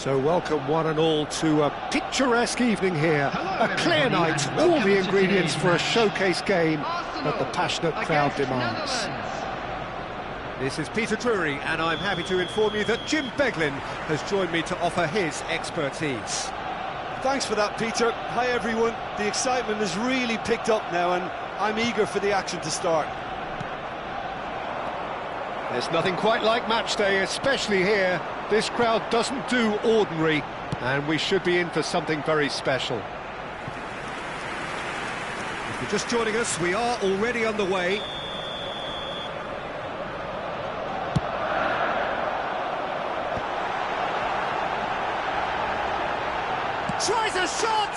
So welcome one and all to a picturesque evening here. A clear night, all the ingredients for a showcase game that the passionate crowd demands. This is Peter Drury, and I'm happy to inform you that Jim Beglin has joined me to offer his expertise. Thanks for that, Peter. Hi everyone. The excitement has really picked up now and I'm eager for the action to start. There's nothing quite like match day, especially here. This crowd doesn't do ordinary, and we should be in for something very special. If you're just joining us, we are already underway. Tries a shot!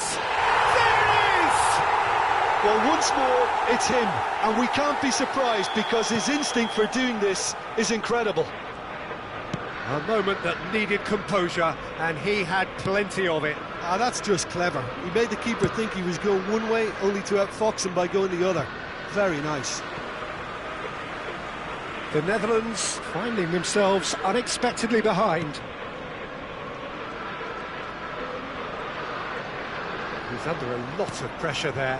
There it is! Well, once more, it's him, and we can't be surprised because his instinct for doing this is incredible. A moment that needed composure, and he had plenty of it. That's just clever. He made the keeper think he was going one way, only to outfox him by going the other. Very nice. The Netherlands finding themselves unexpectedly behind. He's under a lot of pressure there.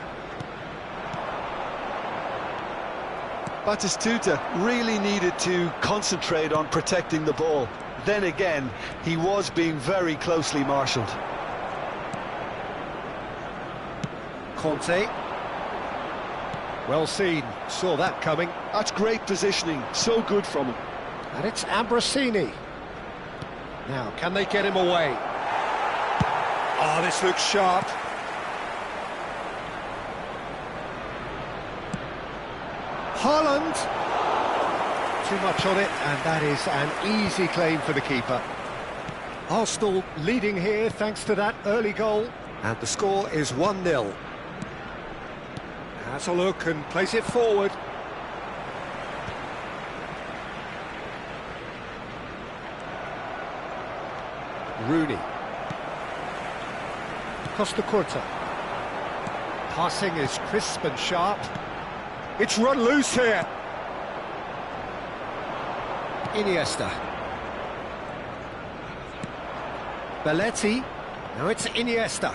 Batistuta really needed to concentrate on protecting the ball. Then again, he was being very closely marshalled. Conte. Well seen, saw that coming. That's great positioning, so good from him. And it's Ambrosini. Now, can they get him away? Oh, this looks sharp. Haaland. Too much on it, and that is an easy claim for the keeper. Arsenal leading here thanks to that early goal, and the score is 1-0. Has a look and plays it forward. Rooney. Costa Curta. Passing is crisp and sharp. It's run loose here. Iniesta. Belletti. Now it's Iniesta.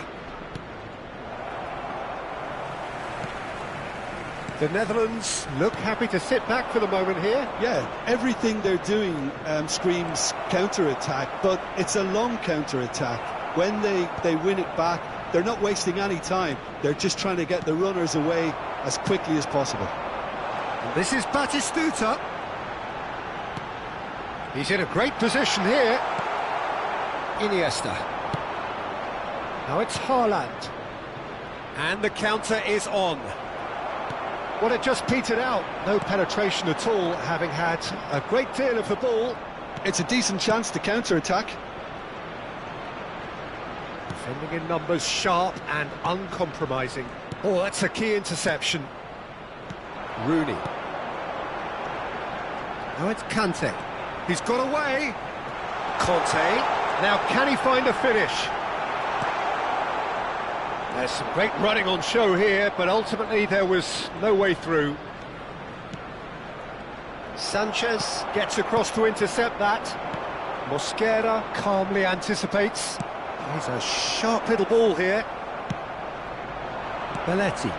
The Netherlands look happy to sit back for the moment here. Yeah, everything they're doing screams counter-attack, but it's a long counter-attack. When they win it back, they're not wasting any time. They're just trying to get the runners away as quickly as possible. And this is Batistuta. He's in a great position here. Iniesta. Now it's Haaland. And the counter is on. Well, it just petered out. No penetration at all, having had a great deal of the ball. It's a decent chance to counter-attack. Defending in numbers, sharp and uncompromising. Oh, that's a key interception. Rooney. Now it's Kante. He's got away. Conte. Now can he find a finish? There's some great running on show here, but ultimately there was no way through. Sanchez gets across to intercept that. Mosquera calmly anticipates. He's a sharp little ball here. Belletti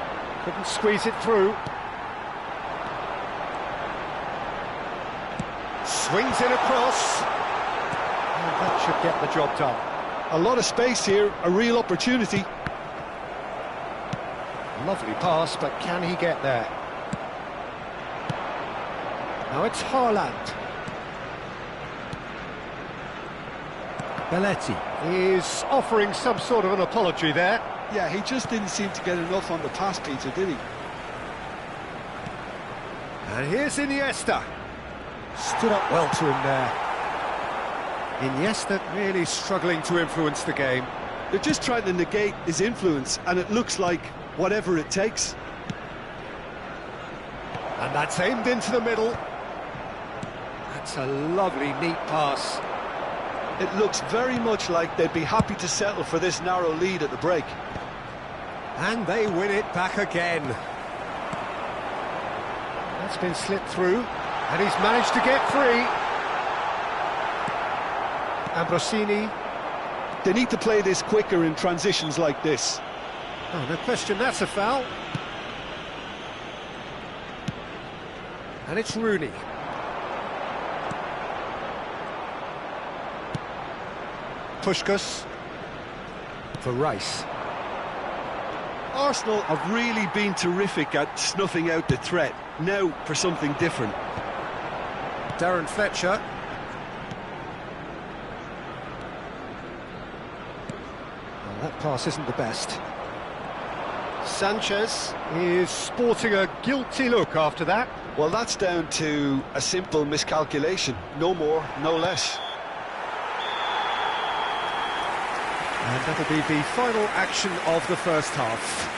couldn't squeeze it through. Swings it across. And that should get the job done. A lot of space here, a real opportunity. Lovely pass, but can he get there? Now it's Haaland. Belletti is offering some sort of an apology there. Yeah, he just didn't seem to get enough on the pass, Peter, did he? And here's Iniesta. Stood up well to him there. Iniesta really struggling to influence the game. They're just trying to negate his influence, and it looks like whatever it takes. And that's aimed into the middle. That's a lovely, neat pass. It looks very much like they'd be happy to settle for this narrow lead at the break. And they win it back again. That's been slipped through, and he's managed to get free. Ambrosini. They need to play this quicker in transitions like this. Oh, no question, that's a foul. And it's Rooney. Puskás for Rice. Arsenal have really been terrific at snuffing out the threat. Now for something different. Darren Fletcher. Well, that pass isn't the best. Sanchez is sporting a guilty look after that. Well, that's down to a simple miscalculation. No more, no less. And that'll be the final action of the first half.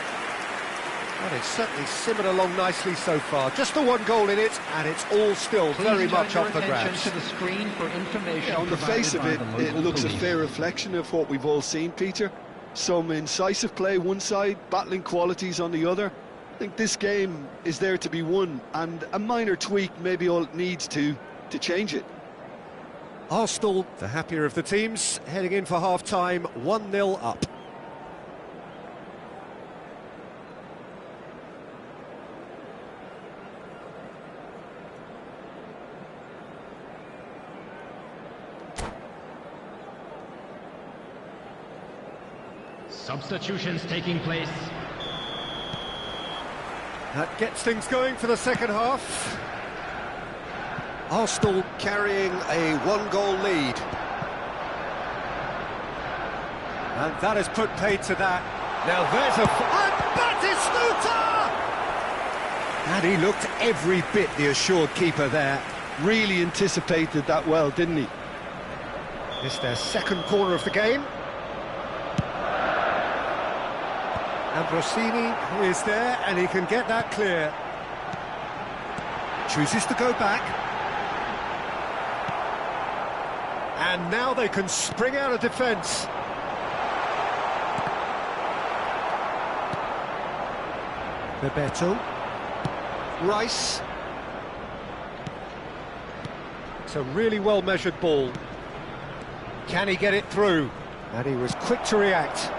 And it's certainly simmered along nicely so far. Just the one goal in it, and it's all still very much up for grabs. To the screen for information. On the face of it, it looks a fair reflection of what we've all seen, Peter. Some incisive play one side, battling qualities on the other. I think this game is there to be won, and a minor tweak maybe all it needs to change it. Arsenal, the happier of the teams, heading in for half-time, 1-0 up. Substitutions taking place. That gets things going for the second half. Arsenal carrying a one-goal lead. And that has put paid to that. Now there's a... And Batistuta! And he looked every bit the assured keeper there. Really anticipated that well, didn't he? It's their second corner of the game. Ambrosini is there, and he can get that clear. Chooses to go back. And now they can spring out of defence. Bebeto. Rice. It's a really well-measured ball. Can he get it through? And he was quick to react.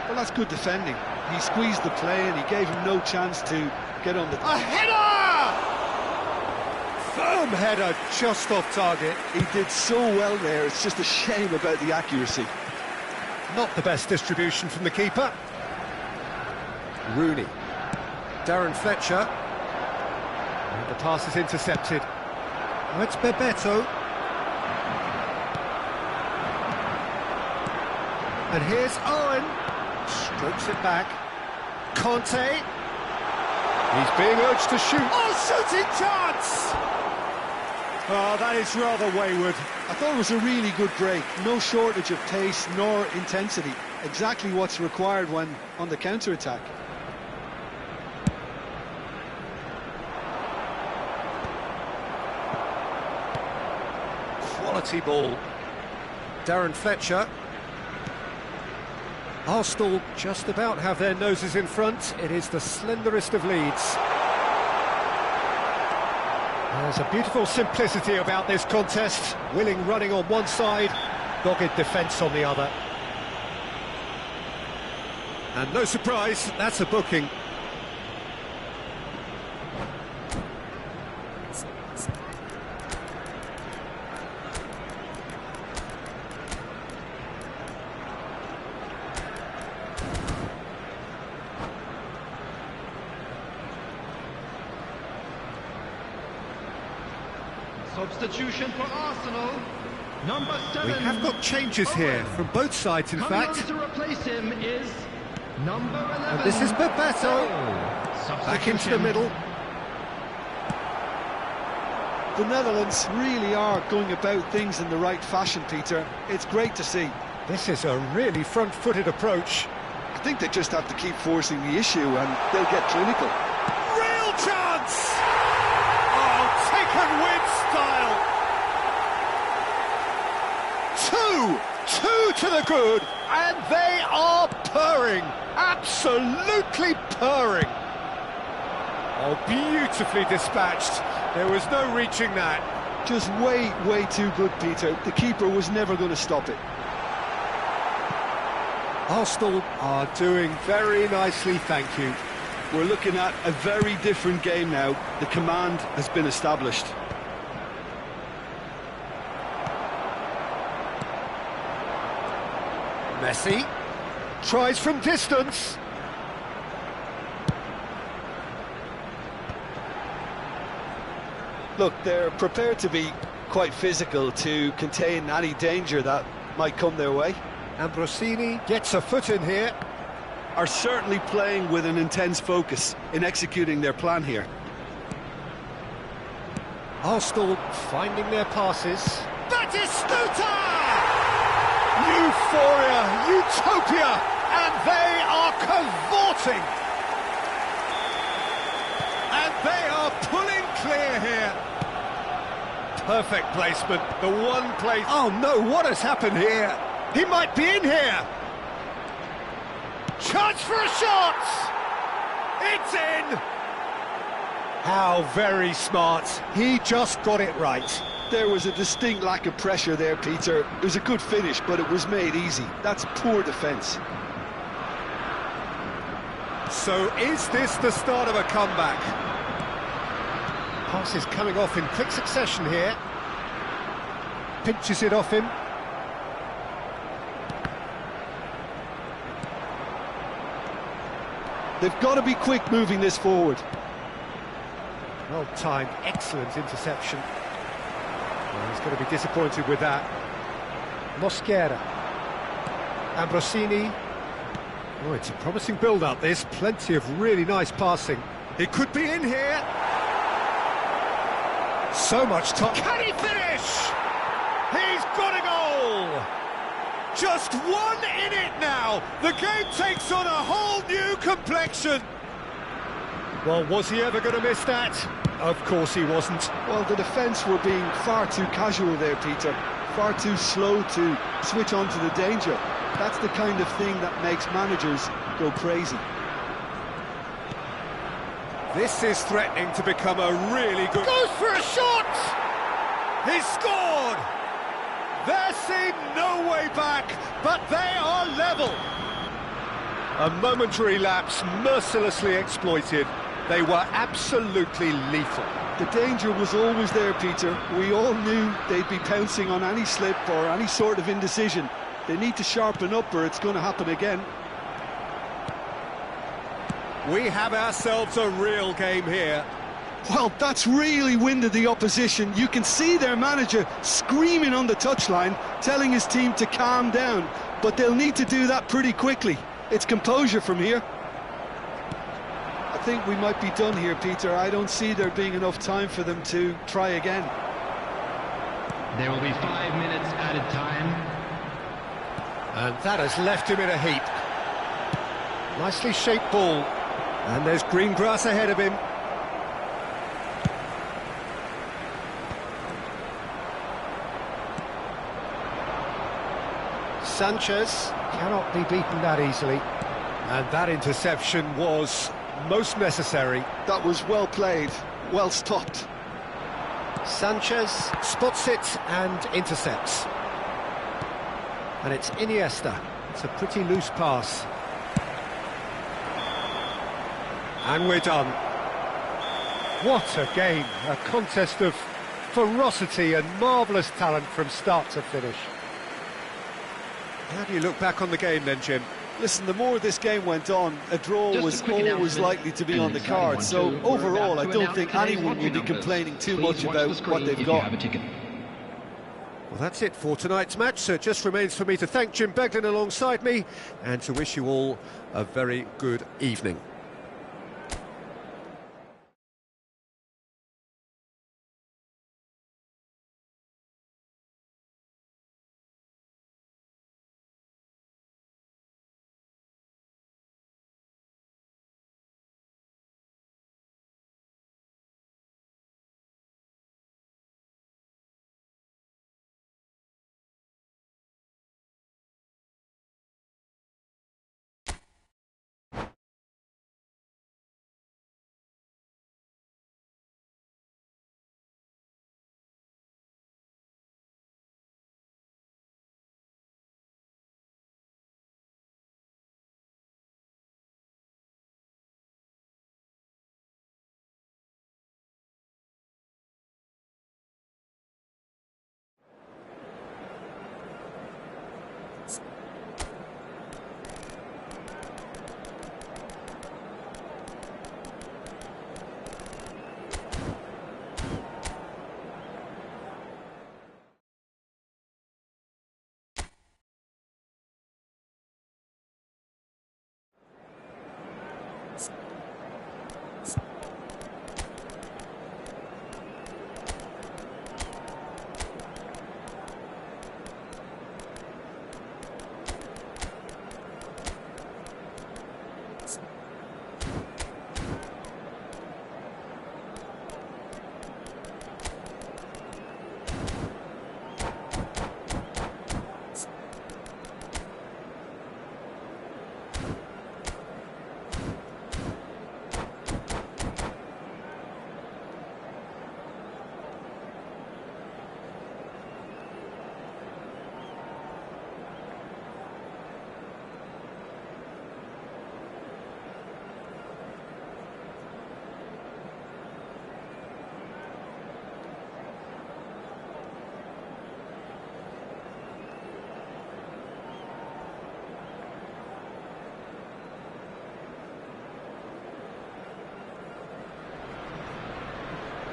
Well, that's good defending. He squeezed the play and he gave him no chance to get on the... A header! Firm header, just off target. He did so well there, it's just a shame about the accuracy. Not the best distribution from the keeper. Rooney. Darren Fletcher. And the pass is intercepted. Oh, it's Bebeto. And here's Owen. Strokes it back. Conte. He's being urged to shoot. Oh, shooting chance! Oh, that is rather wayward. I thought it was a really good break. No shortage of pace nor intensity. Exactly what's required when on the counter-attack. Quality ball. Darren Fletcher. Arsenal just about have their noses in front. It is the slenderest of leads. There's a beautiful simplicity about this contest. Willing running on one side, dogged defence on the other. And no surprise, that's a booking. Substitution for Arsenal. Number 7. We have got changes here from both sides, in fact. Coming on to replace him is number 11. And this is Bebeto. Back into the middle. The Netherlands really are going about things in the right fashion, Peter. It's great to see. This is a really front-footed approach. I think they just have to keep forcing the issue and they'll get clinical. Real chance! Oh, taken with style! Two to the good, and they are purring, absolutely purring. Oh, beautifully dispatched. There was no reaching that. Just way too good, Peter. The keeper was never going to stop it. Arsenal are doing very nicely, thank you. We're looking at a very different game now. The command has been established. Messi tries from distance. Look, they're prepared to be quite physical to contain any danger that might come their way. Ambrosini gets a foot in here. Are certainly playing with an intense focus in executing their plan here. Arsenal finding their passes. Batistuta! Euphoria, utopia, and they are cavorting. And they are pulling clear here. Perfect placement, the one place... Oh no, what has happened here? He might be in here. Chance for a shot! It's in! How very smart. He just got it right. There was a distinct lack of pressure there, Peter. It was a good finish, but it was made easy. That's poor defence. So is this the start of a comeback? Pass is coming off in quick succession here. Pinches it off him. They've got to be quick moving this forward. Well timed, excellent interception. Well, he's going to be disappointed with that. Mosquera. Ambrosini. Oh, it's a promising build-up, this. Plenty of really nice passing. He could be in here. So much time. Can he finish? He's got a goal! Just one in it now. The game takes on a whole new complexion. Well, was he ever going to miss that? Of course he wasn't. Well, the defence were being far too casual there, Peter. Far too slow to switch on to the danger. That's the kind of thing that makes managers go crazy. This is threatening to become a really good... Goes for a shot! He scored! There seemed no way back, but they are level. A momentary lapse mercilessly exploited. They were absolutely lethal. The danger was always there, Peter. We all knew they'd be pouncing on any slip or any sort of indecision. They need to sharpen up or it's going to happen again. We have ourselves a real game here. Well, that's really winded the opposition. You can see their manager screaming on the touchline, telling his team to calm down. But they'll need to do that pretty quickly. It's composure from here. I think we might be done here, Peter. I don't see there being enough time for them to try again. There will be 5 minutes added time. And that has left him in a heap. Nicely shaped ball. And there's green grass ahead of him. Sanchez cannot be beaten that easily. And that interception was most necessary. That was well played, well stopped. Sanchez spots it and intercepts. And it's Iniesta. It's a pretty loose pass. And we're done. What a game. A contest of ferocity and marvellous talent from start to finish. How do you look back on the game then, Jim? Listen, the more this game went on, a draw was always likely to be on the card. So overall, I don't think anyone will be complaining too much about what they've got. Well, that's it for tonight's match. So it just remains for me to thank Jim Beglin alongside me and to wish you all a very good evening.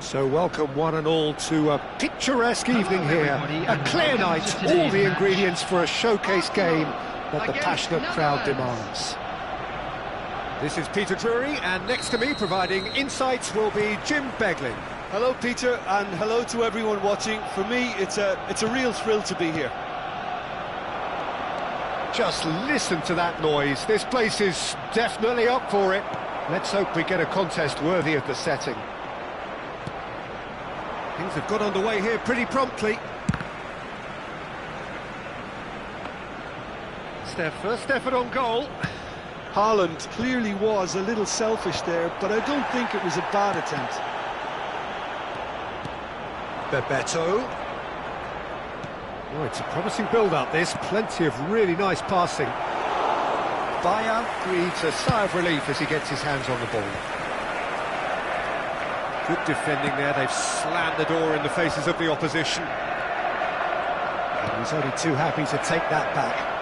So welcome one and all to a picturesque evening here. A clear night, all the ingredients for a showcase game that the passionate crowd demands. This is Peter Drury, and next to me providing insights will be Jim Beglin. Hello, Peter, and hello to everyone watching. For me, it's a real thrill to be here. Just listen to that noise. This place is definitely up for it. Let's hope we get a contest worthy of the setting. Things have got underway here pretty promptly. First effort on goal. Haaland clearly was a little selfish there, but I don't think it was a bad attempt. Bebeto. Oh, it's a promising build-up, this. Plenty of really nice passing. Bayer breathes a sigh of relief as he gets his hands on the ball. Good defending there. They've slammed the door in the faces of the opposition. And he's only too happy to take that back.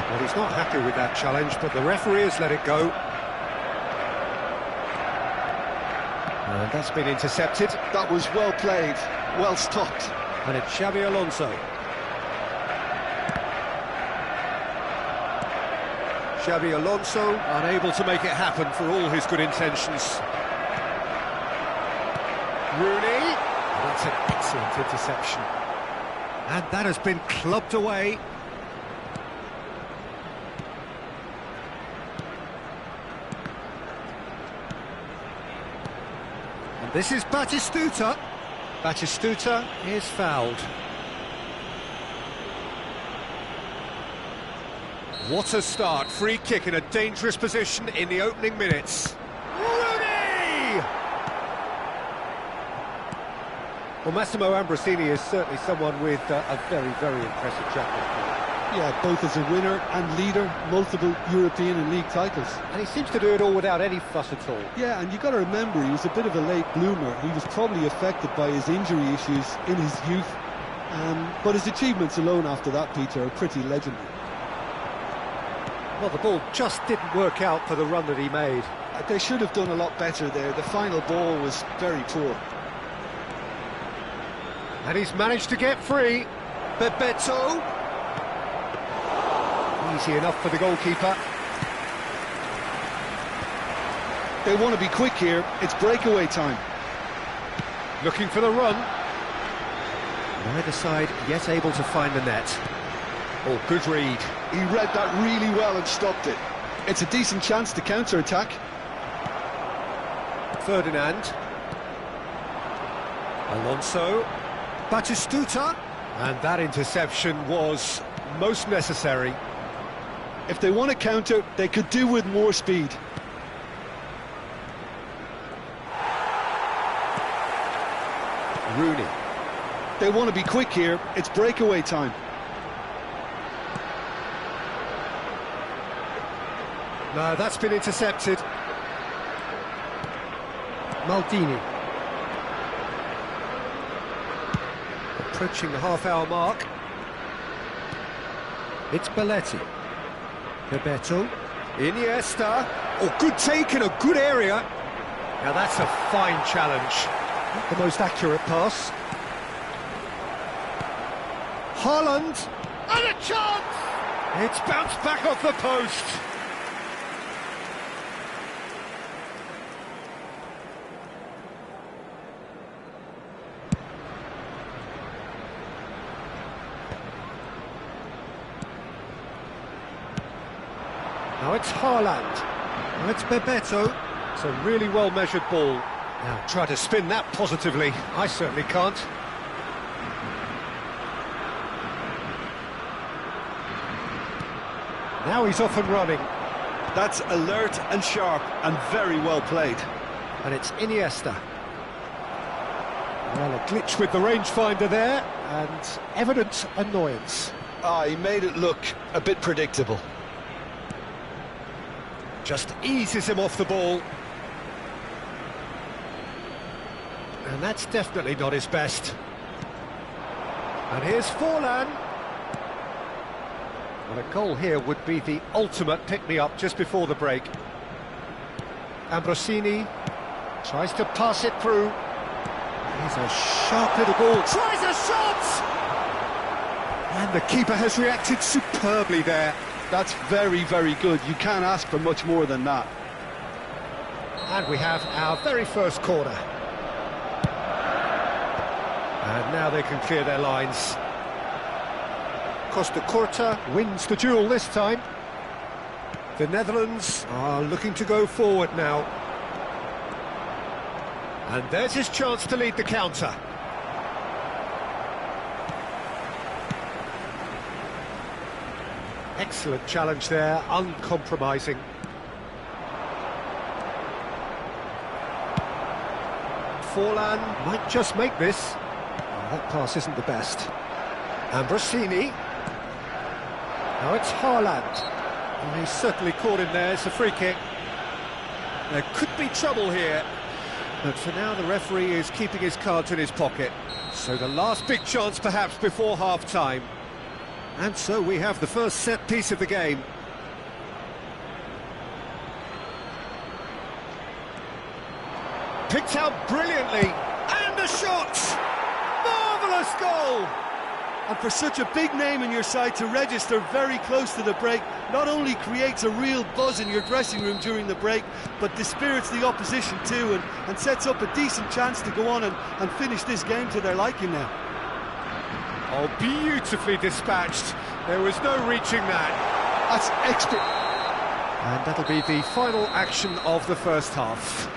Well, he's not happy with that challenge, but the referee has let it go. And that's been intercepted. That was well played, well stopped. And it's Xabi Alonso. Xabi Alonso unable to make it happen for all his good intentions. Rooney. That's an excellent interception. And that has been clubbed away. And this is Batistuta. Batistuta is fouled. What a start, free kick in a dangerous position in the opening minutes. Rooney! Well, Massimo Ambrosini is certainly someone with a very, very impressive track record. Yeah, both as a winner and leader, multiple European and league titles. And he seems to do it all without any fuss at all. Yeah, and you've got to remember, he was a bit of a late bloomer. He was probably affected by his injury issues in his youth. But his achievements alone after that, Peter, are pretty legendary. Well, the ball just didn't work out for the run that he made. They should have done a lot better there. The final ball was very poor. And he's managed to get free. Bebeto. Easy enough for the goalkeeper. They want to be quick here. It's breakaway time. Looking for the run. Neither side yet able to find the net. Oh, good read. He read that really well and stopped it. It's a decent chance to counter-attack. Ferdinand. Alonso. Batistuta. And that interception was most necessary. If they want to counter, they could do with more speed. Rooney. They want to be quick here. It's breakaway time. No, that's been intercepted. Maldini. Approaching the half-hour mark. It's Belletti. Bebeto. Iniesta. Oh, good take in a good area. Now that's a fine challenge. Not the most accurate pass. Haaland. And a chance! It's bounced back off the post. Now it's Haaland. Now it's Bebeto. It's a really well-measured ball. Now try to spin that positively. I certainly can't. Now he's off and running. That's alert and sharp and very well played. And it's Iniesta. Well, a glitch with the rangefinder there, and evident annoyance. He made it look a bit predictable. Just eases him off the ball. And that's definitely not his best. And here's Forlan. Well, a goal here would be the ultimate pick-me-up just before the break. Ambrosini. Tries to pass it through. He's a sharp little ball. Tries a shot! And the keeper has reacted superbly there. That's very, very good. You can't ask for much more than that. And we have our very first corner. And now they can clear their lines. Costa Curta wins the duel this time. The Netherlands are looking to go forward now. And there's his chance to lead the counter. Excellent challenge there, uncompromising. Forlan might just make this. Oh, that pass isn't the best. Ambrosini. Now it's Haaland. And he's certainly caught in there, it's a free kick. There could be trouble here. But for now, the referee is keeping his cards in his pocket. So the last big chance, perhaps, before half-time. And so we have the first set piece of the game. Picked out brilliantly. And a shot! Marvellous goal! And for such a big name in your side to register very close to the break, not only creates a real buzz in your dressing room during the break, but dispirits the opposition too, and sets up a decent chance to go on and finish this game to their liking now. Oh, beautifully dispatched. There was no reaching that. That's expert. And that'll be the final action of the first half.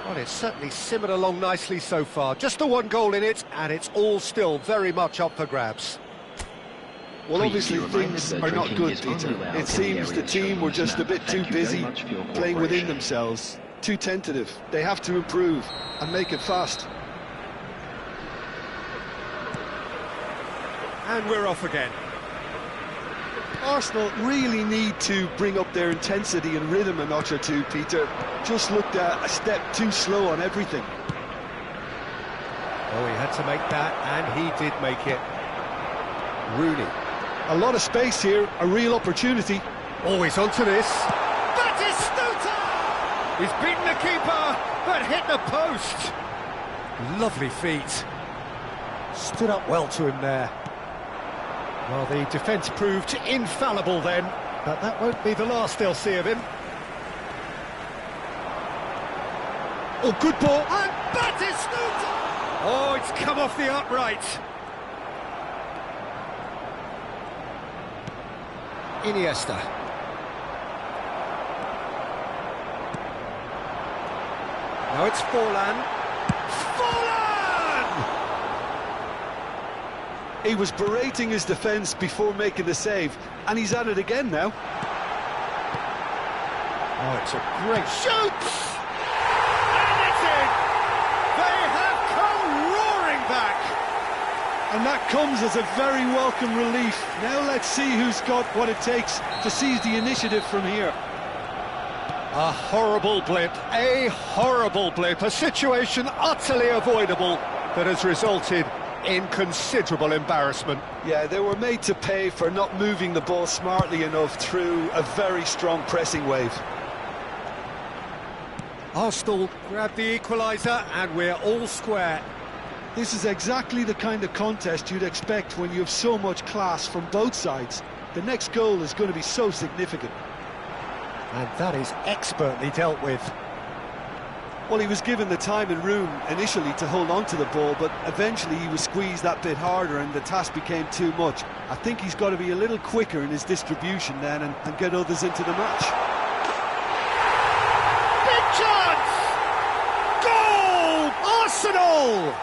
Well, it's certainly simmered along nicely so far. Just the one goal in it, and it's all still very much up for grabs. Well, obviously things are not good, Peter. It seems the team were just a bit too busy playing within themselves, too tentative. They have to improve and make it fast. And we're off again. Arsenal really need to bring up their intensity and rhythm a notch or two, Peter. Just looked a step too slow on everything. Oh, he had to make that, and he did make it. Rooney. A lot of space here, a real opportunity. Always onto this. Batistuta! He's beaten the keeper, but hit the post. Lovely feet. Stood up well to him there. Well, the defence proved infallible then, but that won't be the last they'll see of him. Oh, good ball. And Batistuta! Oh, it's come off the upright. Iniesta. Now it's Forlan. He was berating his defence before making the save, and he's at it again now. Oh, it's a great shoot! And it's in! They have come roaring back! And that comes as a very welcome relief. Now let's see who's got what it takes to seize the initiative from here. A horrible blip, a situation utterly avoidable that has resulted in considerable embarrassment. Yeah, they were made to pay for not moving the ball smartly enough through a very strong pressing wave. Arsenal grabbed the equaliser and we're all square. This is exactly the kind of contest you'd expect when you have so much class from both sides. The next goal is going to be so significant. And that is expertly dealt with. Well, he was given the time and room initially to hold on to the ball, but eventually he was squeezed that bit harder and the task became too much. I think he's got to be a little quicker in his distribution then and get others into the match. Big chance! Goal! Arsenal!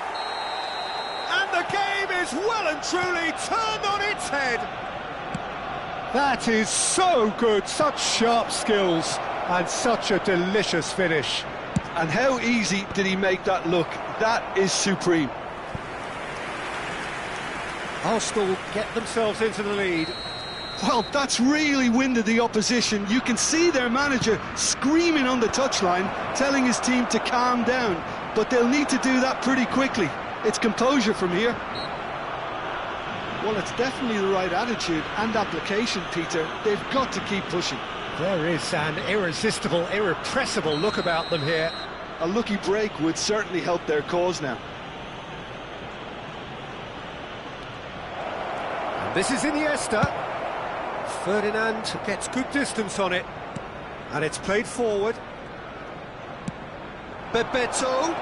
And the game is well and truly turned on its head. That is so good, such sharp skills and such a delicious finish. And how easy did he make that look? That is supreme. Arsenal get themselves into the lead. Well, that's really winded the opposition. You can see their manager screaming on the touchline, telling his team to calm down. But they'll need to do that pretty quickly. It's composure from here. Well, it's definitely the right attitude and application, Peter. They've got to keep pushing. There is an irresistible, irrepressible look about them here. A lucky break would certainly help their cause now. And this is Iniesta. Ferdinand gets good distance on it. And it's played forward. Bebeto.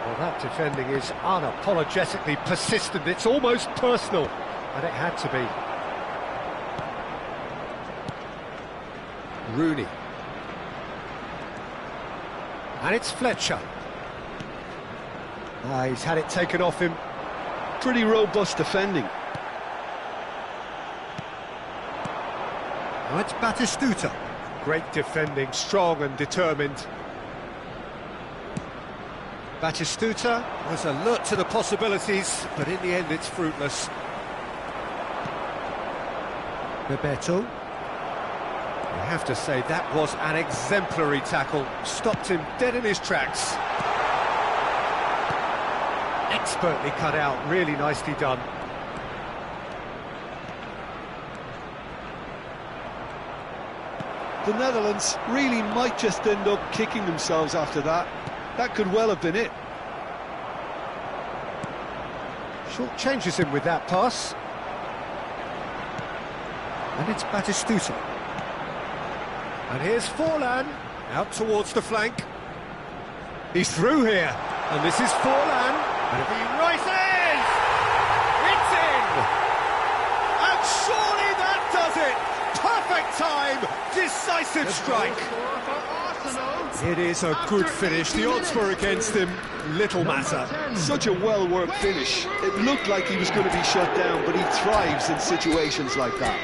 Well, that defending is unapologetically persistent. It's almost personal. And it had to be. Rooney. And it's Fletcher. He's had it taken off him. Pretty robust defending. Now it's Batistuta. Great defending, strong and determined. Batistuta was alert to the possibilities, but in the end it's fruitless. Bebeto. You have to say that was an exemplary tackle. Stopped him dead in his tracks. Expertly cut out, really nicely done. The Netherlands really might just end up kicking themselves after that. That could well have been it. Short changes him with that pass. And it's Batistuta. And here's Forlan, out towards the flank. He's through here, and this is Forlan. And if he rises, it's in! And surely that does it! Perfect time, decisive strike. It is a good finish. The odds were against him, little matter. Such a well-worked finish. It looked like he was going to be shut down, but he thrives in situations like that.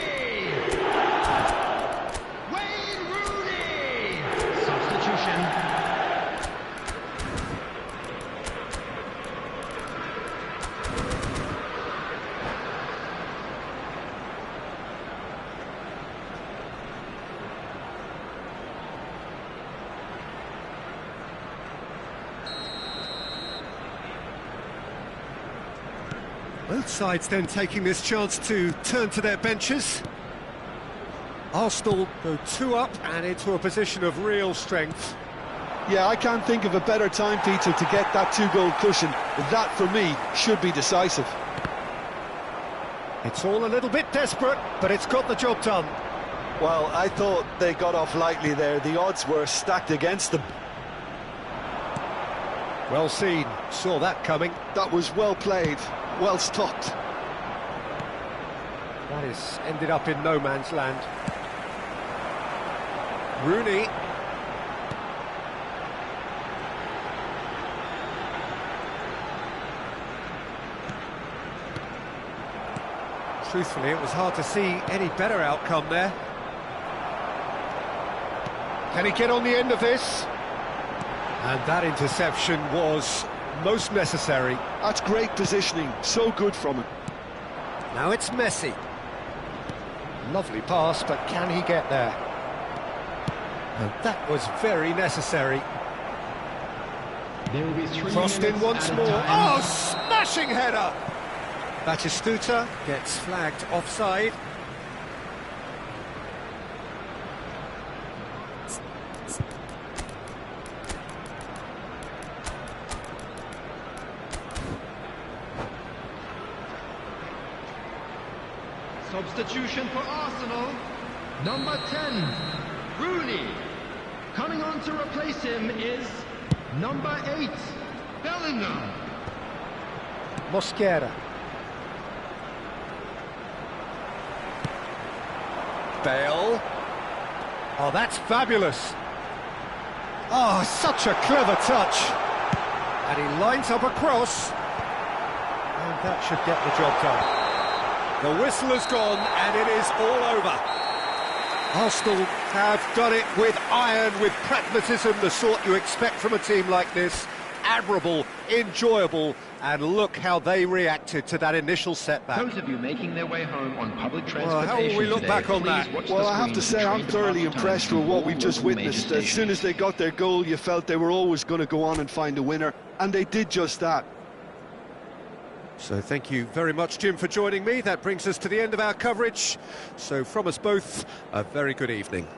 Both sides then taking this chance to turn to their benches. Arsenal go 2 up and into a position of real strength. Yeah, I can't think of a better time, Peter, to get that 2-goal cushion. That, for me, should be decisive. It's all a little bit desperate, but it's got the job done. Well, I thought they got off lightly there. The odds were stacked against them. Well seen, saw that coming. That was well played, well stopped. That is ended up in no man's land. Rooney. Truthfully, it was hard to see any better outcome there. Can he get on the end of this? And that interception was most necessary. That's great positioning, so good from him. Now it's Messi. Lovely pass, but can he get there? And that was very necessary. There will be 3 Crossed in minutes once at a more. time. Oh, smashing header! Batistuta gets flagged offside. Substitution for Arsenal. Number 10, Rooney. Coming on to replace him is number 8, Bellingham. Mosquera. Bale. Oh, that's fabulous. Oh, such a clever touch. And he lines up a cross. And that should get the job done. The whistle has gone, and it is all over. Arsenal have done it with iron, with pragmatism, the sort you expect from a team like this. Admirable, enjoyable, and look how they reacted to that initial setback. Those of you making their way home on public Well, transportation how will we look today, back on please that? watch the Well, I have to screen say, and I'm train thoroughly departure impressed times with what to we've all just local major witnessed. As soon stations. as they got their goal, you felt they were always going to go on and find a winner, and they did just that. So thank you very much, Jim, for joining me. That brings us to the end of our coverage. So from us both, a very good evening.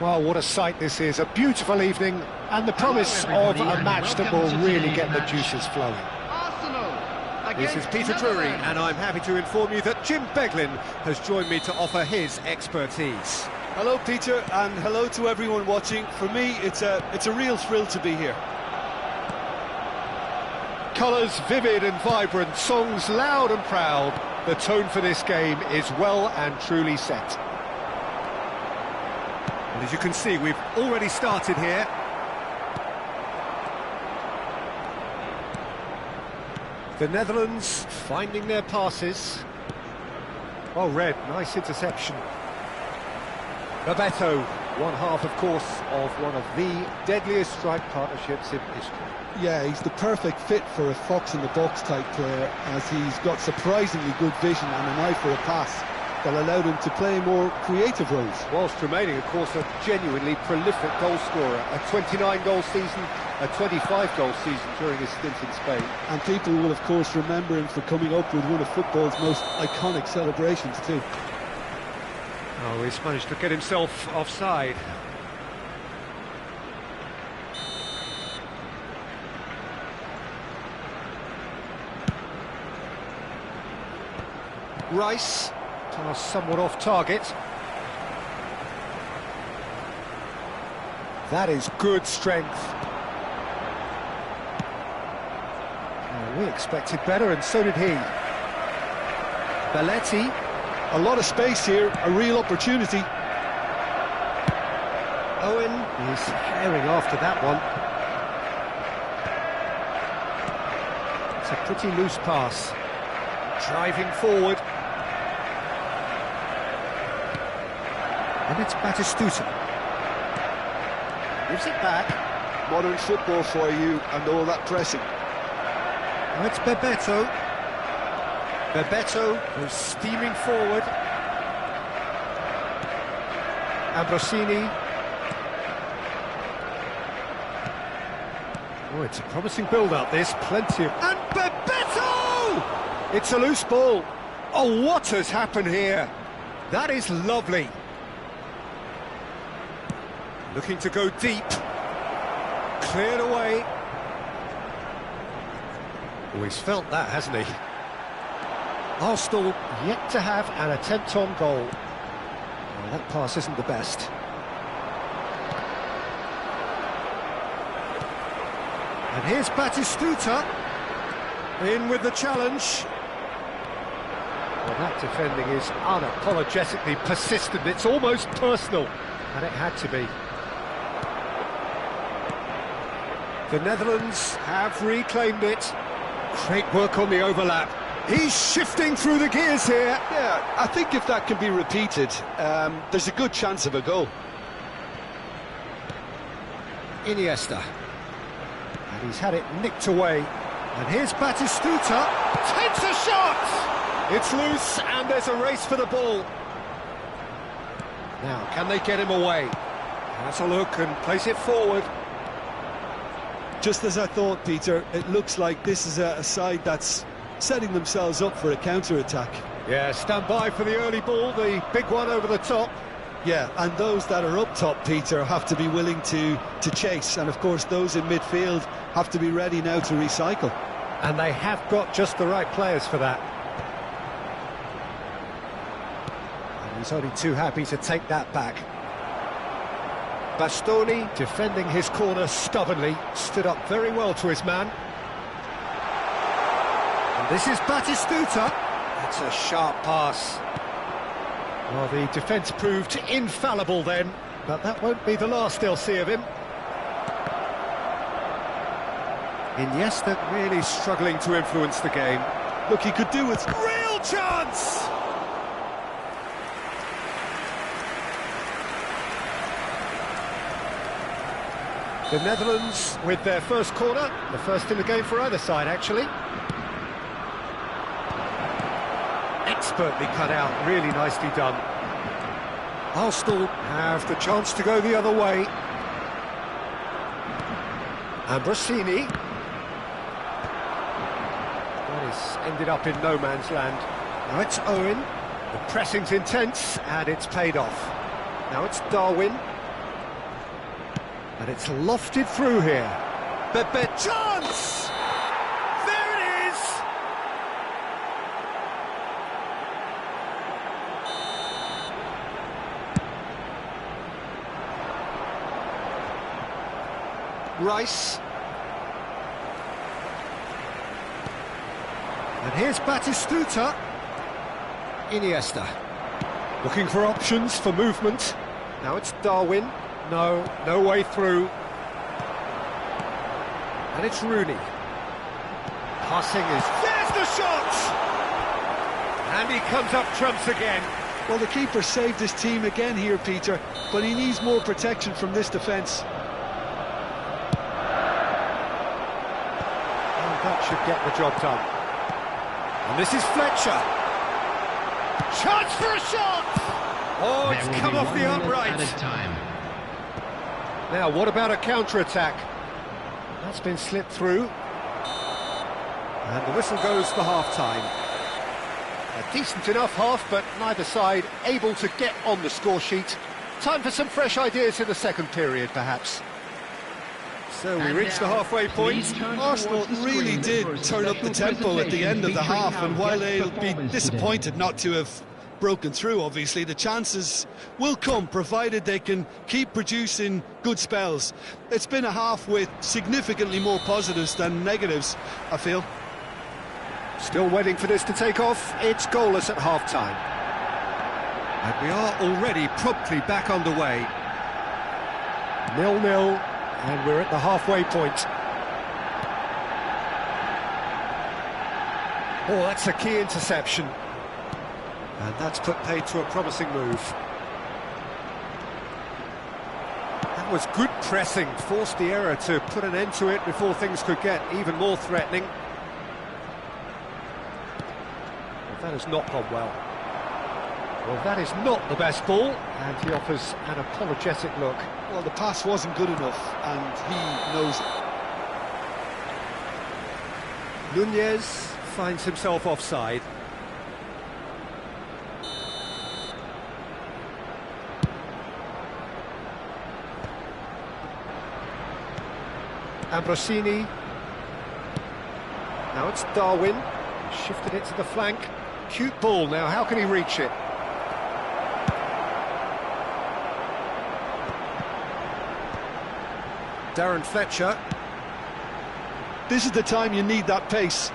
Well, what a sight this is. A beautiful evening and the promise of a match that will really get the juices flowing. This is Peter Drury, and I'm happy to inform you that Jim Beglin has joined me to offer his expertise. Hello, Peter, and hello to everyone watching. For me, it's a real thrill to be here. Colours vivid and vibrant, songs loud and proud. The tone for this game is well and truly set. And as you can see, we've already started here. The Netherlands finding their passes. Well read, nice interception. Bebeto, one half, of course, of one of the deadliest strike partnerships in history. Yeah, he's the perfect fit for a fox-in-the-box type player, as he's got surprisingly good vision and an eye for a pass that allowed him to play more creative roles. Whilst remaining, of course, a genuinely prolific goal scorer. A 29-goal season, a 25-goal season during his stint in Spain. And people will, of course, remember him for coming up with one of football's most iconic celebrations, too. Oh, he's managed to get himself offside. Rice, pass somewhat off target. That is good strength. Oh, we expected better, and so did he. Belletti. A lot of space here, a real opportunity. Owen is herring after that one. It's a pretty loose pass. Driving forward. And it's Batistuta. Gives it back. Modern football for you, and all that pressing. Now it's Bebeto. Bebeto goes steaming forward. Ambrosini. Oh, it's a promising build-up, this. Plenty of... And Bebeto! It's a loose ball. Oh, what has happened here? That is lovely. Looking to go deep. Cleared away. Oh, he's felt that, hasn't he? Arsenal yet to have an attempt on goal. Well, that pass isn't the best. And here's Batistuta. In with the challenge. Well, that defending is unapologetically persistent. It's almost personal. And it had to be. The Netherlands have reclaimed it. Great work on the overlap. He's shifting through the gears here. Yeah, I think if that can be repeated, there's a good chance of a goal. Iniesta. And he's had it nicked away. And here's Batistuta. Takes a shot! It's loose, and there's a race for the ball. Now, can they get him away? Has a look and place it forward. Just as I thought, Peter, it looks like this is a side that's setting themselves up for a counter-attack. Yeah, stand by for the early ball, the big one over the top. Yeah, and those that are up top, Peter, have to be willing to chase. And, of course, those in midfield have to be ready now to recycle. And they have got just the right players for that. And he's only too happy to take that back. Bastoni, defending his corner stubbornly, stood up very well to his man. And this is Batistuta. That's a sharp pass. Well, the defence proved infallible then, but that won't be the last they'll see of him. Iniesta really struggling to influence the game. Look, he could do with... Real chance! The Netherlands with their first corner, the first in the game for either side, actually. Expertly cut out, really nicely done. Arsenal have the chance to go the other way. Ambrosini. That is ended up in no man's land. Now it's Owen. The pressing's intense, and it's paid off. Now it's Darwin. And it's lofted through here. But chance! There it is! Rice. And here's Batistuta. Iniesta. Looking for options for movement. Now it's Darwin. No way through. And it's Rooney. Passing is... There's the shot! And he comes up trumps again. Well, the keeper saved his team again here, Peter, but he needs more protection from this defence. That should get the job done. And this is Fletcher. Chance for a shot! Oh, it's come off the upright. Now, what about a counter-attack? That's been slipped through. And the whistle goes for half-time. A decent enough half, but neither side able to get on the score sheet. Time for some fresh ideas in the second period, perhaps. So we reach the halfway point. Arsenal really did turn up the tempo at the end of the half, and while they'll be disappointed not to have broken through, obviously, the chances will come, provided they can keep producing good spells. It's been a half with significantly more positives than negatives, I feel. Still waiting for this to take off. It's goalless at half-time. And we are already promptly back underway. 0-0. And we're at the halfway point. Oh, that's a key interception. And that's put paid to a promising move. That was good pressing, forced the error to put an end to it before things could get even more threatening. Well, that has not gone well. Well, that is not the best ball, and he offers an apologetic look. Well, the pass wasn't good enough, and he knows it. Nunez finds himself offside. Ambrosini. Now it's Darwin. Shifted it to the flank. Cute ball now, how can he reach it? Darren Fletcher. This is the time you need that pace.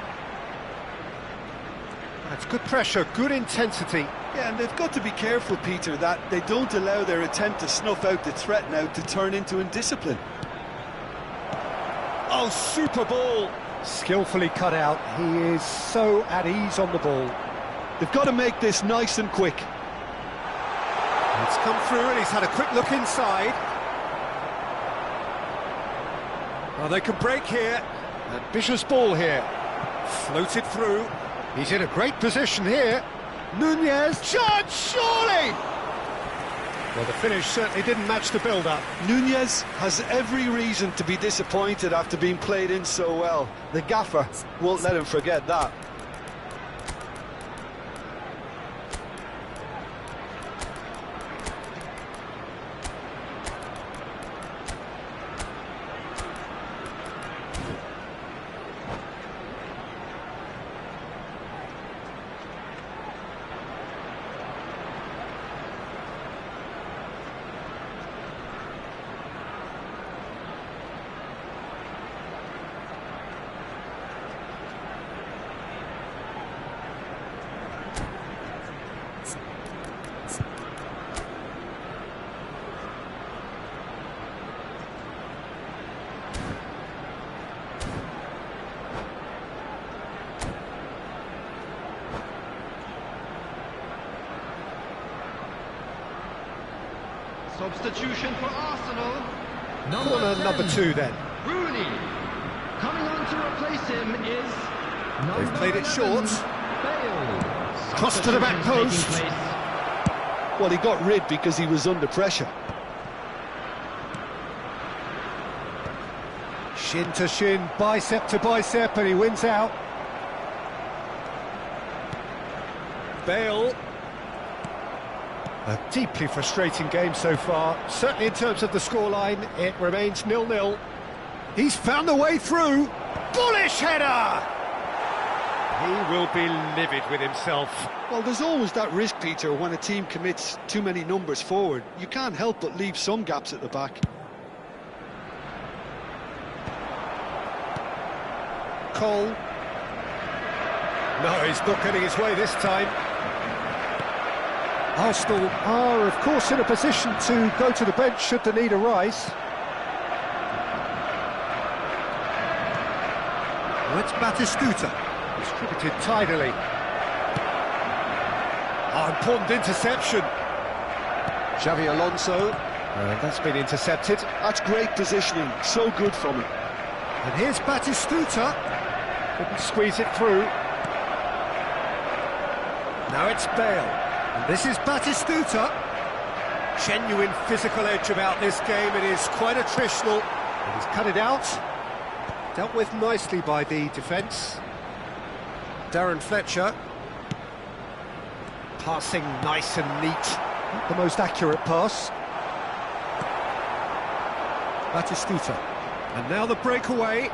That's good pressure, good intensity. Yeah, and they've got to be careful, Peter, that they don't allow their attempt to snuff out the threat now to turn into indiscipline. Oh, super ball! Skillfully cut out. He is so at ease on the ball. They've got to make this nice and quick. It's come through and he's had a quick look inside. Well, they can break here. Ambitious ball here. Floated through. He's in a great position here. Nunez. Shot, surely! Well, the finish certainly didn't match the build-up. Nunez has every reason to be disappointed after being played in so well. The gaffer won't let him forget that. Substitution for Arsenal. Corner number 2 then. Rooney. Coming on to replace him is They've played it short. Bale. Cross to the back post. Well, he got rid because he was under pressure. Shin to shin, bicep to bicep, and he wins out. Bale. A deeply frustrating game so far. Certainly in terms of the scoreline, it remains 0-0. He's found the way through. Bullish header! He will be livid with himself. Well, there's always that risk, Peter, when a team commits too many numbers forward. You can't help but leave some gaps at the back. Cole. No, he's not getting his way this time. Arsenal are, of course, in a position to go to the bench should the need arise. Well, it's Batistuta. Distributed tidily. Oh, important interception. Xavi Alonso. And that's been intercepted. That's great positioning, so good from him. And here's Batistuta. Couldn't squeeze it through. Now it's Bale. And this is Batistuta. Genuine physical edge about this game. It is quite attritional. And he's cut it out. Dealt with nicely by the defence. Darren Fletcher. Passing nice and neat. Not the most accurate pass. Batistuta. And now the breakaway.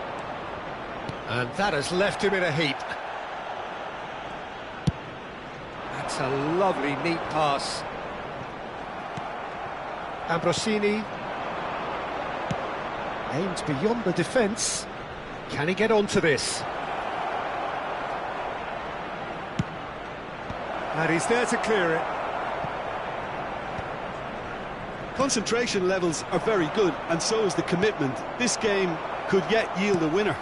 And that has left him in a heap. That's a lovely, neat pass. Ambrosini. Aims beyond the defence. Can he get onto this? And he's there to clear it. Concentration levels are very good, and so is the commitment. This game could yet yield a winner.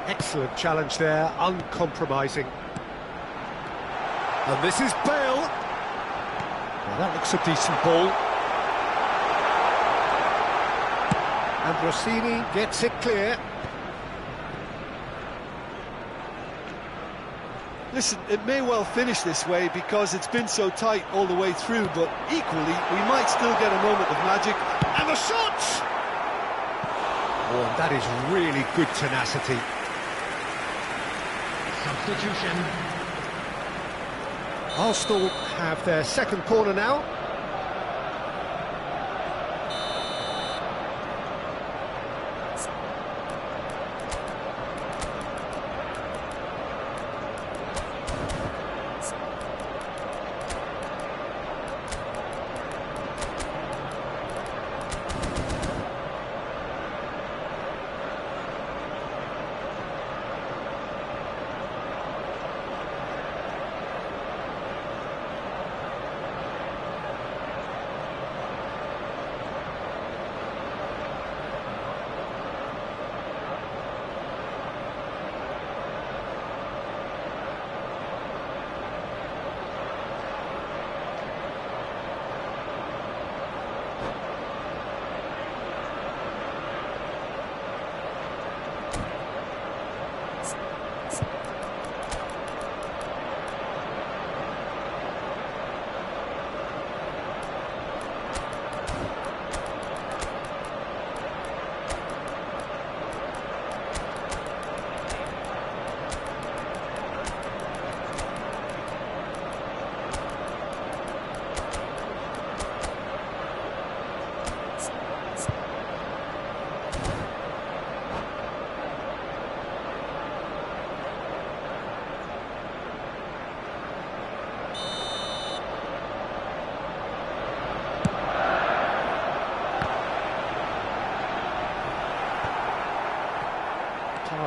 Excellent challenge there, uncompromising. And this is Bale. Well, that looks a decent ball. Ambrosini gets it clear. Listen, it may well finish this way because it's been so tight all the way through, but equally, we might still get a moment of magic. And the shot! Oh, that is really good tenacity. Substitution. Arsenal have their second corner now.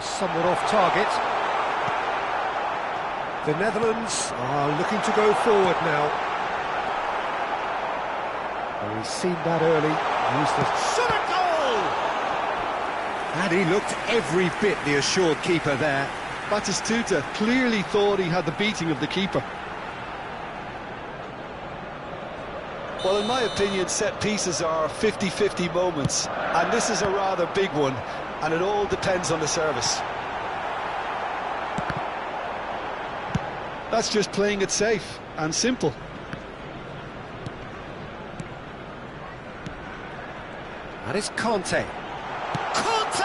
Somewhat off target. The Netherlands are looking to go forward now. Well, he's seen that early. Used the shot at goal! And he looked every bit the assured keeper there. Batistuta clearly thought he had the beating of the keeper. Well, in my opinion, set pieces are 50-50 moments, and this is a rather big one. And it all depends on the service. That's just playing it safe and simple. And it's Conte. Conte!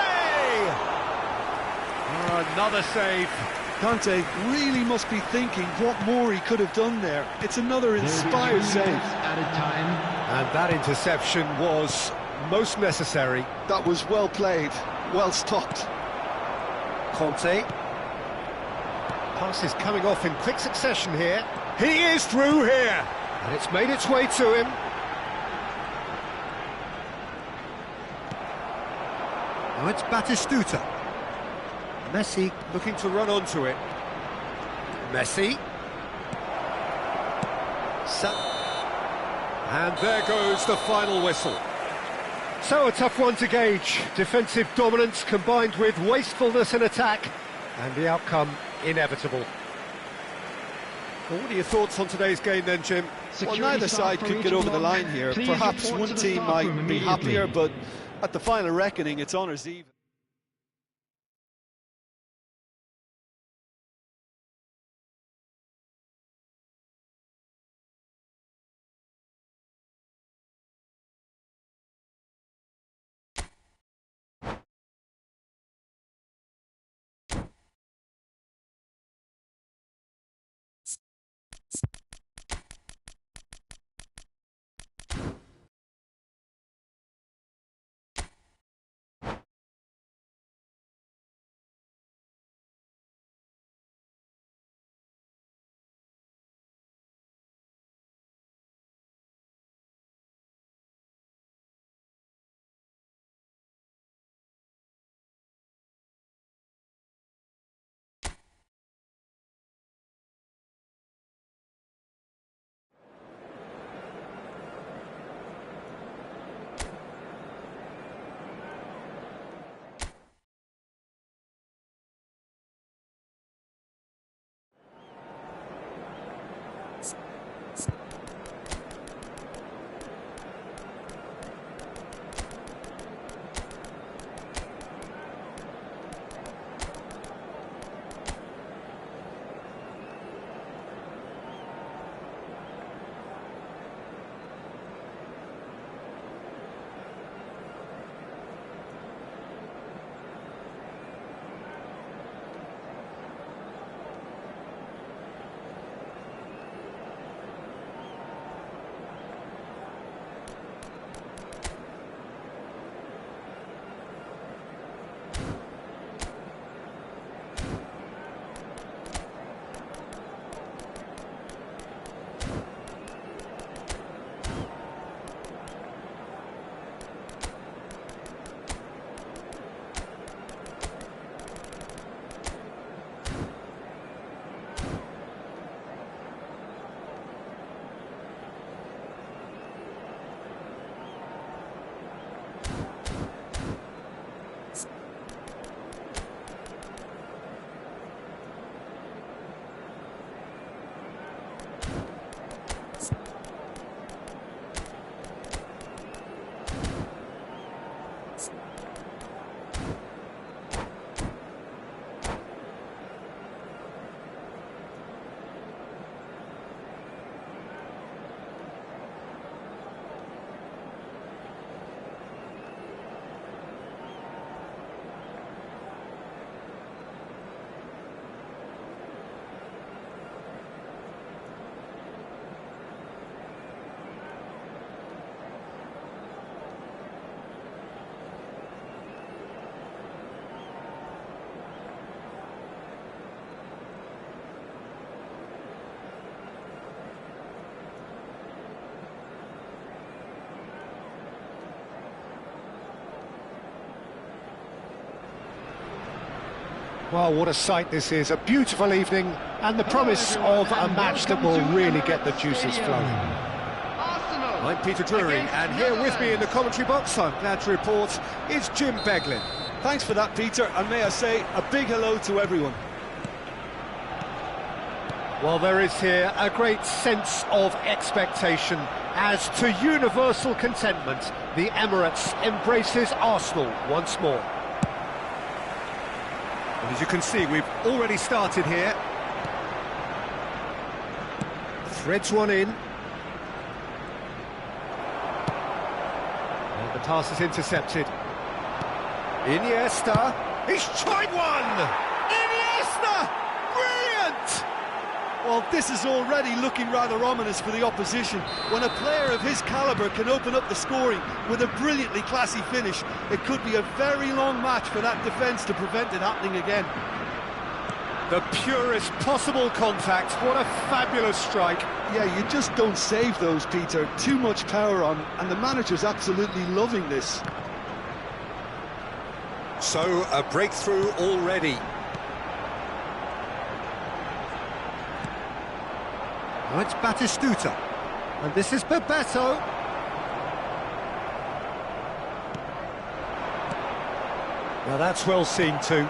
Oh, another save. Conte really must be thinking what more he could have done there. It's another inspired save. Added time. And that interception was most necessary. That was well played, well stopped. Conte. Pass is coming off in quick succession here. He is through here! And it's made its way to him. Now it's Batistuta. Messi looking to run onto it. Messi. And there goes the final whistle. So a tough one to gauge. Defensive dominance combined with wastefulness in attack. And the outcome inevitable. Well, what are your thoughts on today's game then, Jim? Well, neither side could get over the line here. Perhaps one team might be happier, but at the final reckoning, it's honours even. Well, what a sight this is. A beautiful evening and the promise of a match that will really get the juices flowing. I'm Peter Drury, and here with me in the commentary box, I'm glad to report, is Jim Beglin. Thanks for that, Peter, and may I say a big hello to everyone. Well, there is here a great sense of expectation as to universal contentment. The Emirates embraces Arsenal once more. And as you can see, we've already started here. Threads one in. And the pass is intercepted. Iniesta, he's tried one! Iniesta! Well, this is already looking rather ominous for the opposition. When a player of his calibre can open up the scoring with a brilliantly classy finish, it could be a very long match for that defence to prevent it happening again. The purest possible contact. What a fabulous strike. Yeah, you just don't save those, Peter. Too much power on, and the manager's absolutely loving this. So, a breakthrough already. Now it's Batistuta. And this is Bebeto. Now that's well seen too.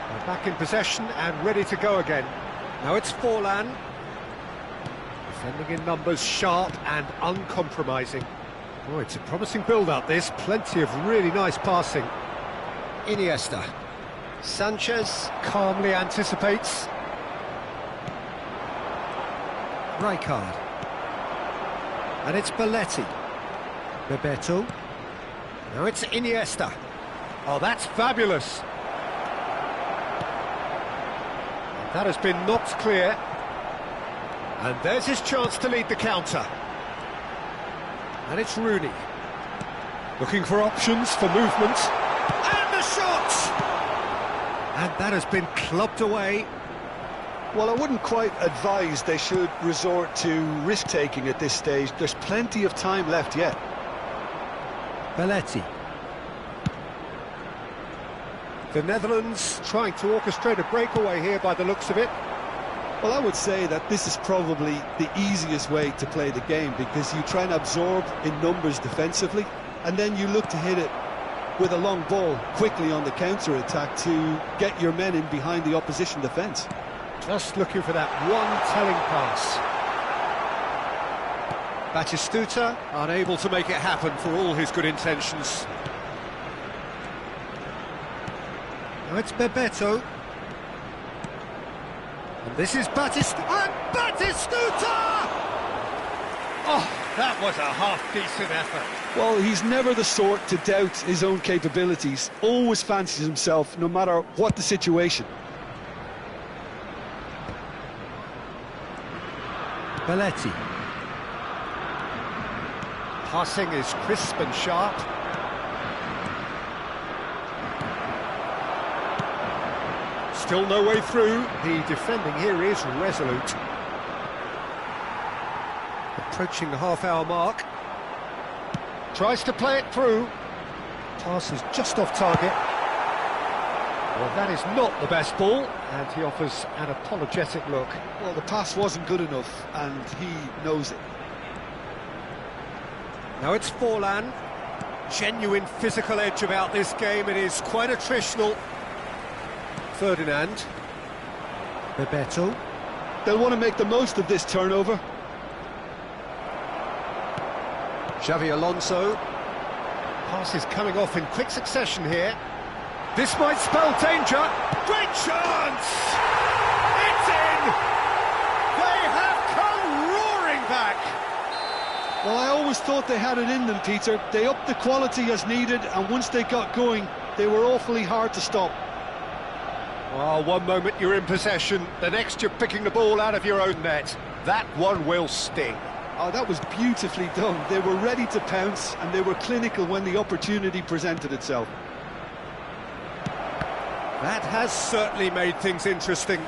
They're back in possession and ready to go again. Now it's Forlan. Defending in numbers, sharp and uncompromising. Oh, it's a promising build-up this. Plenty of really nice passing. Iniesta. Sanchez calmly anticipates. Rijkaard. And it's Belletti. Bebeto. Now it's Iniesta. Oh, that's fabulous. And that has been knocked clear. And there's his chance to lead the counter. And it's Rooney. Looking for options for movement. And the shot! And that has been clubbed away. Well, I wouldn't quite advise they should resort to risk-taking at this stage. There's plenty of time left yet. Belletti. The Netherlands trying to orchestrate a breakaway here by the looks of it. Well, I would say that this is probably the easiest way to play the game, because you try and absorb in numbers defensively, and then you look to hit it with a long ball quickly on the counter-attack to get your men in behind the opposition defence. Just looking for that one telling pass. Batistuta unable to make it happen for all his good intentions. Now it's Bebeto. And this is Batistuta. Oh, that was a half-decent effort. Well, he's never the sort to doubt his own capabilities. Always fancies himself, no matter what the situation. Belletti. Passing is crisp and sharp. Still no way through. The defending here is resolute. Approaching the half-hour mark. Tries to play it through. Pass is just off target. Well, that is not the best ball, and he offers an apologetic look. Well, the pass wasn't good enough, and he knows it. Now it's Forlan. Genuine physical edge about this game. It is quite attritional. Ferdinand. Bebeto. They'll want to make the most of this turnover. Xavi Alonso. Pass is coming off in quick succession here. This might spell danger. Great chance! It's in! They have come roaring back! Well, I always thought they had it in them, Peter. They upped the quality as needed, and once they got going, they were awfully hard to stop. Well, one moment you're in possession, the next you're picking the ball out of your own net. That one will sting. Oh, that was beautifully done. They were ready to pounce, and they were clinical when the opportunity presented itself. That has certainly made things interesting.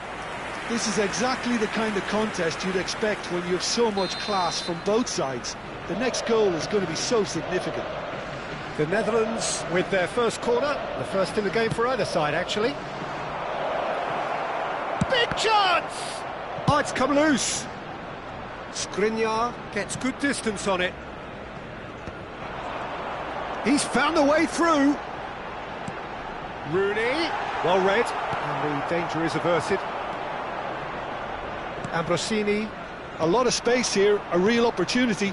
This is exactly the kind of contest you'd expect when you have so much class from both sides. The next goal is going to be so significant. The Netherlands with their first corner, the first in the game for either side, actually. Big chance! Oh, it's come loose. Skriniar gets good distance on it. He's found a way through. Rooney, well read, and the danger is averted. Ambrosini. A lot of space here, a real opportunity.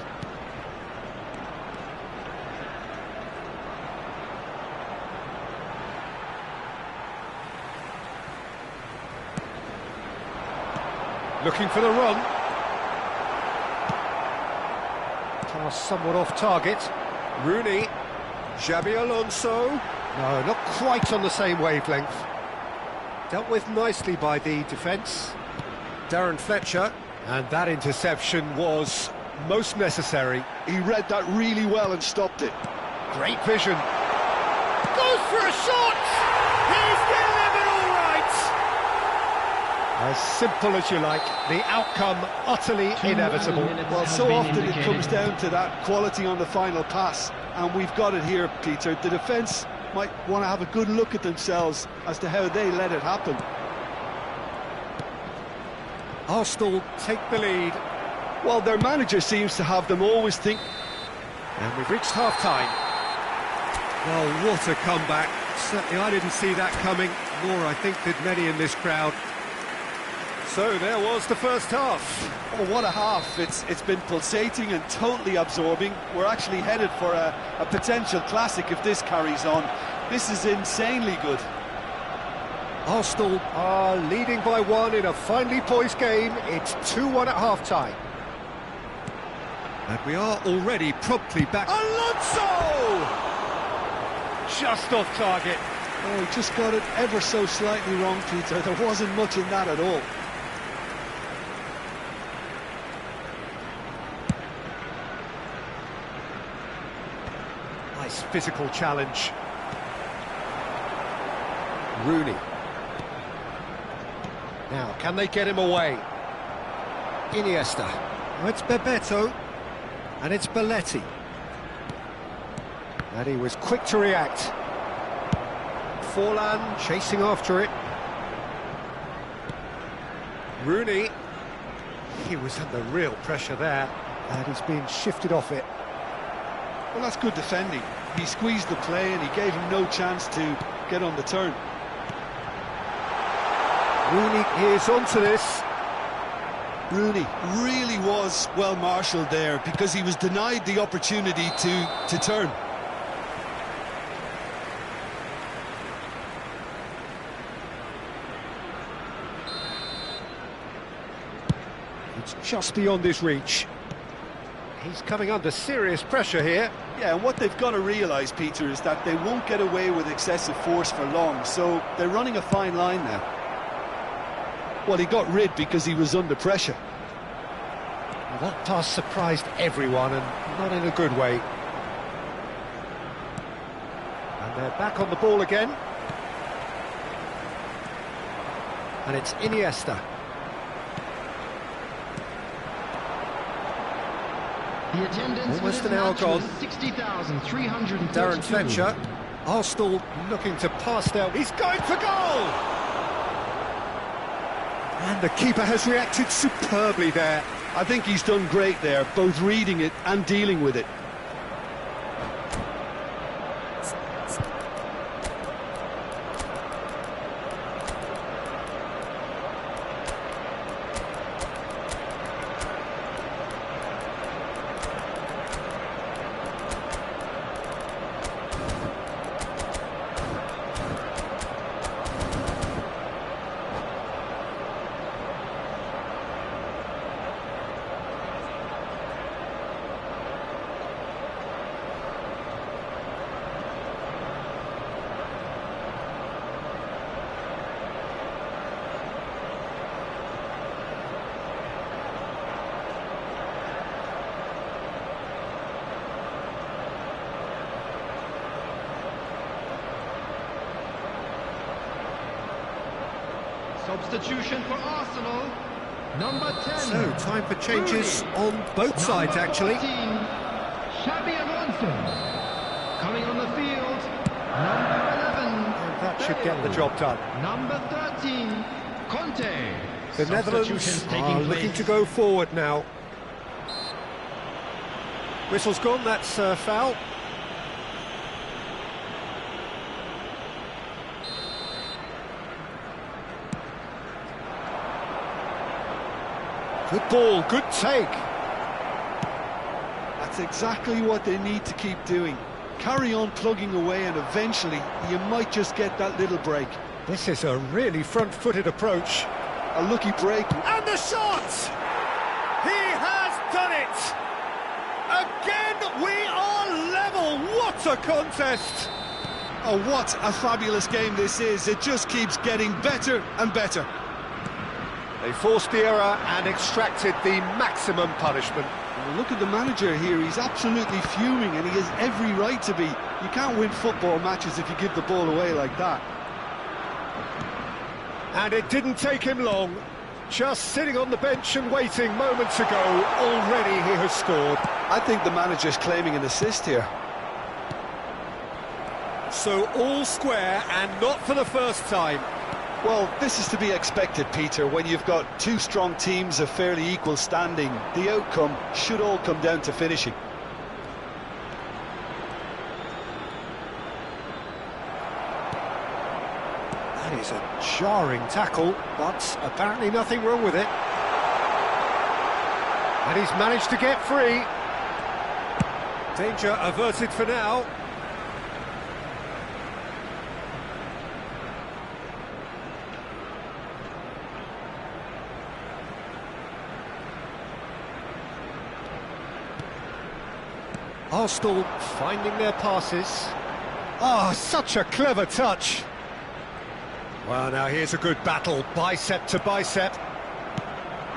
Looking for the run. Pass somewhat off target. Rooney. Xabi Alonso. No, not quite on the same wavelength. Dealt with nicely by the defence. Darren Fletcher, and that interception was most necessary. He read that really well and stopped it. Great vision. Goes for a shot! He's delivered all right! As simple as you like, the outcome utterly inevitable. Well, so often it comes down to that quality on the final pass, and we've got it here, Peter. The defence might want to have a good look at themselves as to how they let it happen. Arsenal take the lead. Well, their manager seems to have them always think... And we've reached half-time. Well, what a comeback. Certainly I didn't see that coming, nor I think did many in this crowd. So there was the first half. Oh, what a half. It's been pulsating and totally absorbing. We're actually headed for a potential classic if this carries on. This is insanely good. Arsenal are leading by 1 in a finely poised game. It's 2-1 at half-time. And we are already promptly back. Alonso! Just off target. Oh, he just got it ever so slightly wrong, Peter. There wasn't much in that at all. Nice physical challenge. Rooney. Now, can they get him away? Iniesta. Oh, it's Bebeto. And it's Belletti. And he was quick to react. Forlan chasing after it. Rooney. He was under real pressure there. And he's being shifted off it. Well, that's good defending. He squeezed the play and he gave him no chance to get on the turn. Rooney is onto this. Rooney really was well marshalled there because he was denied the opportunity to turn. It's just beyond his reach. He's coming under serious pressure here. Yeah, and what they've got to realise, Peter, is that they won't get away with excessive force for long, so they're running a fine line now. Well, he got rid because he was under pressure. Well, that pass surprised everyone, and not in a good way. And they're back on the ball again. And it's Iniesta. The attendance Almost for an hour this match was gone. 60,332. Darren Fletcher. Arsenal looking to pass there. He's going for goal! And the keeper has reacted superbly there. I think he's done great there, both reading it and dealing with it. Substitution for Arsenal. Number 10. So, time for changes on both sides, actually. 14, Xabi Alonso. Coming on the field, number 11. And that should get the job done. Number 13, Conte. The Netherlands Substitutions are taking looking place. to go forward now. Whistle's gone, that's foul. Good ball, good take. That's exactly what they need to keep doing. Carry on plugging away and eventually you might just get that little break. This is a really front-footed approach. A lucky break. And the shot! He has done it! Again, we are level. What a contest! Oh, what a fabulous game this is. It just keeps getting better and better. They forced the error and extracted the maximum punishment. Well, look at the manager here. He's absolutely fuming, and he has every right to be. You can't win football matches if you give the ball away like that. And it didn't take him long. Just sitting on the bench and waiting moments ago, already he has scored. I think the manager's claiming an assist here. So all square, and not for the first time. Well, this is to be expected, Peter. When you've got two strong teams of fairly equal standing, the outcome should all come down to finishing. That is a jarring tackle, but apparently nothing wrong with it. And he's managed to get free. Danger averted for now. Arsenal finding their passes. Oh, such a clever touch. Well, now here's a good battle, bicep to bicep.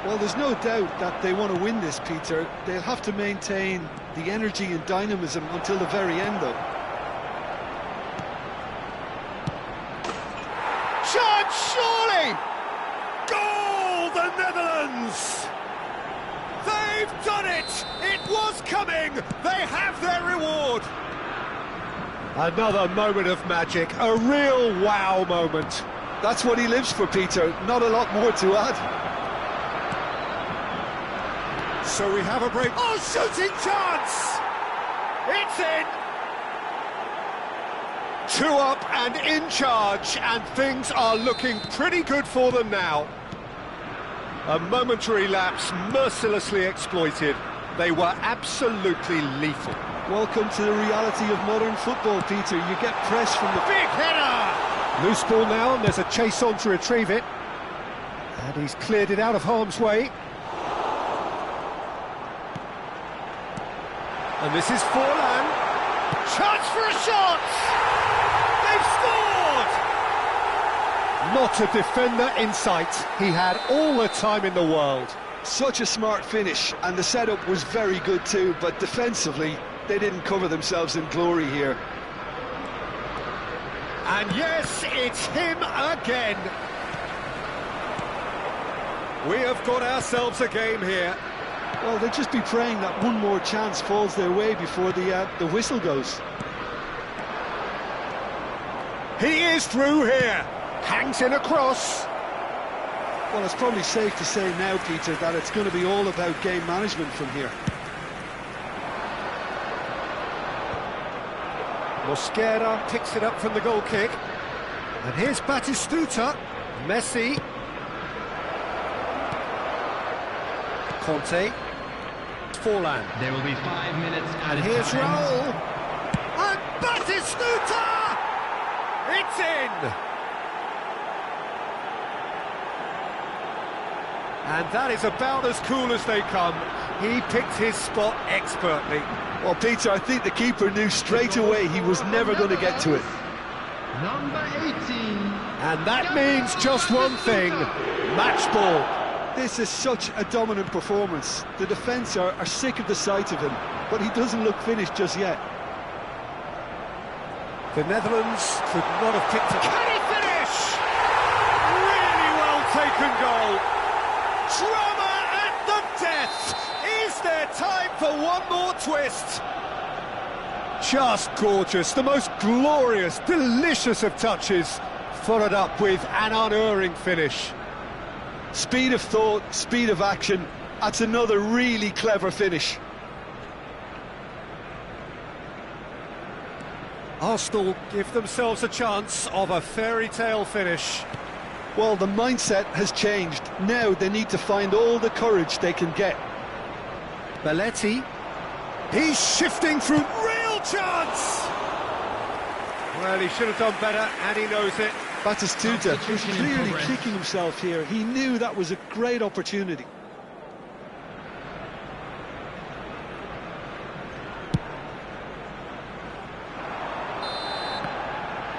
Well, there's no doubt that they want to win this, Peter. They'll have to maintain the energy and dynamism until the very end, though. Shot, surely! Goal, the Netherlands! They've done it! It was coming! They have their reward! Another moment of magic, a real wow moment. That's what he lives for, Peter. Not a lot more to add. So we have a break. Oh, shooting chance! It's in! 2 up and in charge, and things are looking pretty good for them now. A momentary lapse mercilessly exploited. They were absolutely lethal. Welcome to the reality of modern football, Peter. You get pressed from the... Big header! Loose ball now, and there's a chase on to retrieve it. And he's cleared it out of harm's way. And this is Forlan. Chance for a shot! They've scored! Not a defender in sight. He had all the time in the world. Such a smart finish, and the setup was very good too, but defensively, they didn't cover themselves in glory here. And yes, it's him again. We have got ourselves a game here. Well, they'll just be praying that one more chance falls their way before the whistle goes. He is through here. Hangs in a cross. Well, it's probably safe to say now, Peter, that it's going to be all about game management from here. Mosquera picks it up from the goal kick. And here's Batistuta. Messi. Conte. Forlan. There will be 5 minutes And added here's time. Raul. And Batistuta! It's in! And that is about as cool as they come. He picked his spot expertly. Well, Peter, I think the keeper knew straight away he was never going to get to it. Number 18. And that means just one thing, match ball. This is such a dominant performance. The defence are sick of the sight of him, but he doesn't look finished just yet. The Netherlands could not have picked it. Can he finish? Really well taken goal. Drama at the death. Is there time for one more twist? Just gorgeous. The most glorious, delicious of touches. Followed up with an unerring finish. Speed of thought, speed of action. That's another really clever finish. Arsenal give themselves a chance of a fairy tale finish. Well, the mindset has changed. Now they need to find all the courage they can get. Belletti. He's shifting through. Real chance! Well, he should have done better, and he knows it. Batistuta is Substitution in clearly progress. kicking himself here. He knew that was a great opportunity.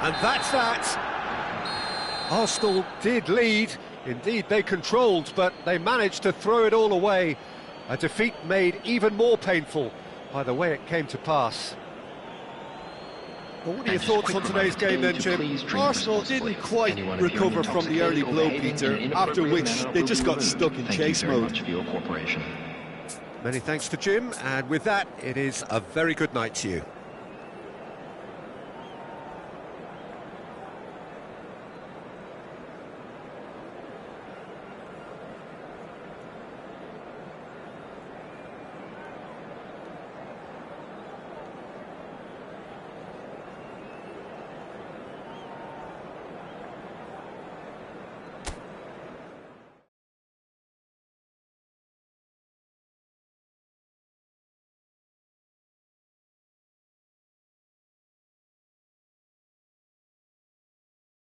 And that's that. Arsenal did lead. Indeed, they controlled, but they managed to throw it all away. A defeat made even more painful by the way it came to pass. Well, what are your thoughts on today's game then, Jim? Arsenal didn't quite recover from the early blow, Peter, after which they just got stuck in chase mode. Many thanks to Jim, and with that, it is a very good night to you.